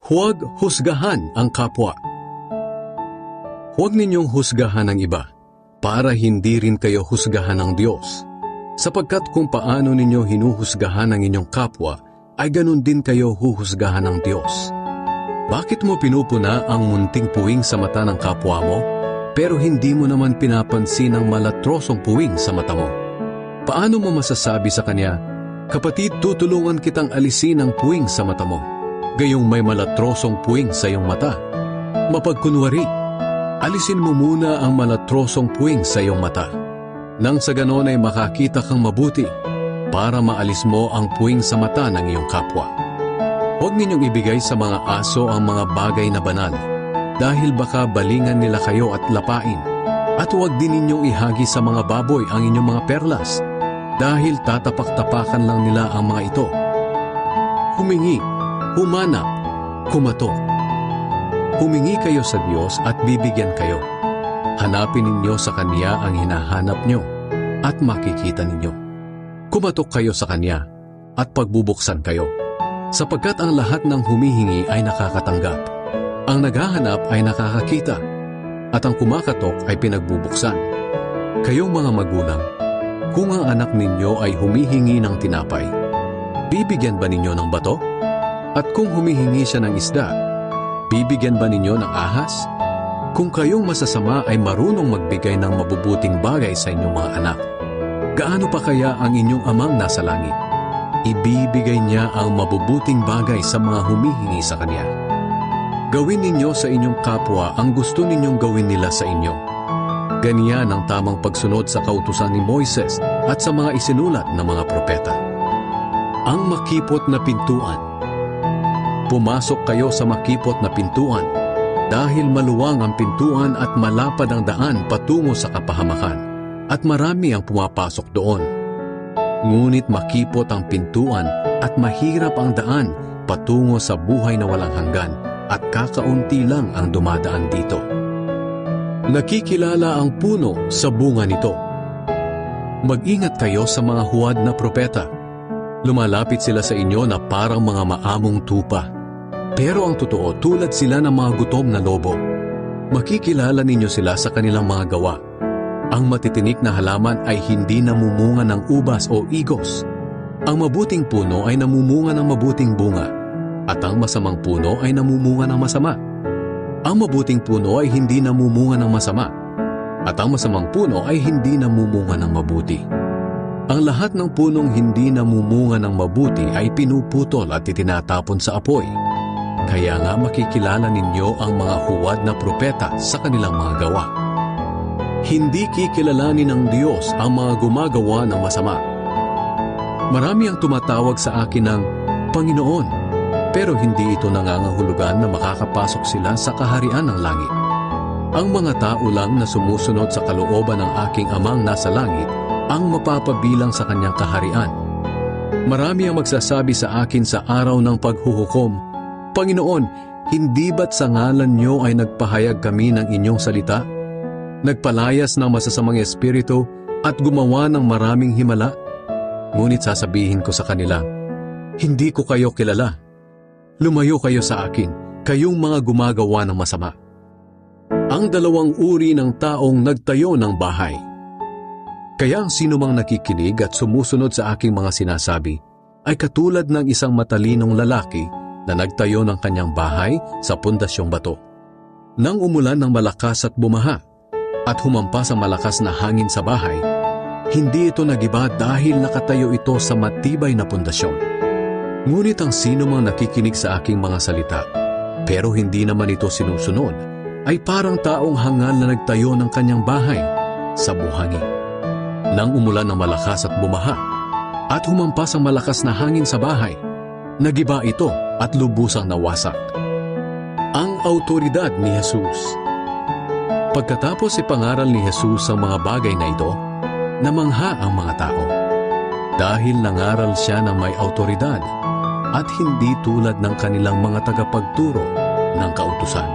Huwag husgahan ang kapwa. Huwag ninyong husgahan ang iba para hindi rin kayo husgahan ng Diyos. Sapagkat kung paano ninyo hinuhusgahan ang inyong kapwa, ay ganun din kayo huhusgahan ng Diyos. Bakit mo pinupuna ang munting puwing sa mata ng kapwa mo, pero hindi mo naman pinapansin ang malatrosong puwing sa mata mo? Paano mo masasabi sa kanya, "Kapatid, tutulungan kitang alisin ang puwing sa mata mo," gayong may malatrosong puwing sa iyong mata? Mapagkunwari, alisin mo muna ang malatrosong puwing sa iyong mata. Nang sa ganon ay makakita kang mabuti para maalis mo ang puwing sa mata ng iyong kapwa. Huwag ninyong ibigay sa mga aso ang mga bagay na banal dahil baka balingan nila kayo at lapain. At huwag din ninyong ihagi sa mga baboy ang inyong mga perlas dahil tatapak-tapakan lang nila ang mga ito. Humingi, humanap, kumatok. Humingi kayo sa Diyos at bibigyan kayo. Hanapin ninyo sa Kanya ang hinahanap nyo at makikita ninyo. Kumatok kayo sa Kanya at pagbubuksan kayo. Sapagkat ang lahat ng humihingi ay nakakatanggap. Ang naghahanap ay nakakakita. At ang kumakatok ay pinagbubuksan. Kayong mga magulang, kung ang anak ninyo ay humihingi ng tinapay, bibigyan ba ninyo ng bato? At kung humihingi siya ng isda, bibigyan ba ninyo ng ahas? Kung kayong masasama ay marunong magbigay ng mabubuting bagay sa inyong mga anak, gaano pa kaya ang inyong amang nasa langit? Ibibigay niya ang mabubuting bagay sa mga humihingi sa Kanya. Gawin ninyo sa inyong kapwa ang gusto ninyong gawin nila sa inyo. Ganyan ang tamang pagsunod sa kautusan ni Moises at sa mga isinulat ng mga propeta. Ang makipot na pintuan. Pumasok kayo sa makipot na pintuan dahil maluwang ang pintuan at malapad ang daan patungo sa kapahamakan at marami ang pumapasok doon. Ngunit makipot ang pintuan at mahirap ang daan patungo sa buhay na walang hanggan at kakaunti lang ang dumadaan dito. Nakikilala ang puno sa bunga nito. Mag-ingat kayo sa mga huwad na propeta. Lumalapit sila sa inyo na parang mga maamong tupa. Pero ang totoo, tulad sila ng mga gutom na lobo. Makikilala ninyo sila sa kanilang mga gawa. Ang matitinik na halaman ay hindi namumunga ng ubas o igos. Ang mabuting puno ay namumunga ng mabuting bunga, at ang masamang puno ay namumunga ng masama. Ang mabuting puno ay hindi namumunga ng masama, at ang masamang puno ay hindi namumunga ng mabuti. Ang lahat ng punong hindi namumunga ng mabuti ay pinuputol at itinatapon sa apoy. Kaya nga makikilala ninyo ang mga huwad na propeta sa kanilang mga gawa. Hindi kikilalanin ng Diyos ang mga gumagawa ng masama. Marami ang tumatawag sa akin ng Panginoon, pero hindi ito nangangahulugan na makakapasok sila sa kaharian ng langit. Ang mga tao lang na sumusunod sa kalooban ng aking Amang nasa langit ang mapapabilang sa kanyang kaharian. Marami ang magsasabi sa akin sa araw ng paghuhukom, Panginoon, hindi ba't sa ngalan niyo ay nagpahayag kami ng inyong salita? Nagpalayas ng masasamang espiritu at gumawa ng maraming himala? Ngunit sasabihin ko sa kanila, hindi ko kayo kilala. Lumayo kayo sa akin, kayong mga gumagawa ng masama. Ang dalawang uri ng taong nagtayo ng bahay. Kaya ang sinumang nakikinig at sumusunod sa aking mga sinasabi ay katulad ng isang matalinong lalaki na nagtayo ng kanyang bahay sa pundasyong bato. Nang umulan ng malakas at bumaha, at humampas ang malakas na hangin sa bahay, hindi ito nagiba dahil nakatayo ito sa matibay na pundasyon. Ngunit ang sinumang nakikinig sa aking mga salita, pero hindi naman ito sinusunod, ay parang taong hangal na nagtayo ng kanyang bahay sa buhangin. Nang umulan ng malakas at bumaha, at humampas ang malakas na hangin sa bahay, nagiba ito at lubusang nawasak. Ang autoridad ni Jesus. Pagkatapos ipangaral ni Jesus ang mga bagay na ito, namangha ang mga tao. Dahil nangaral siya ng may autoridad at hindi tulad ng kanilang mga tagapagturo ng kautusan.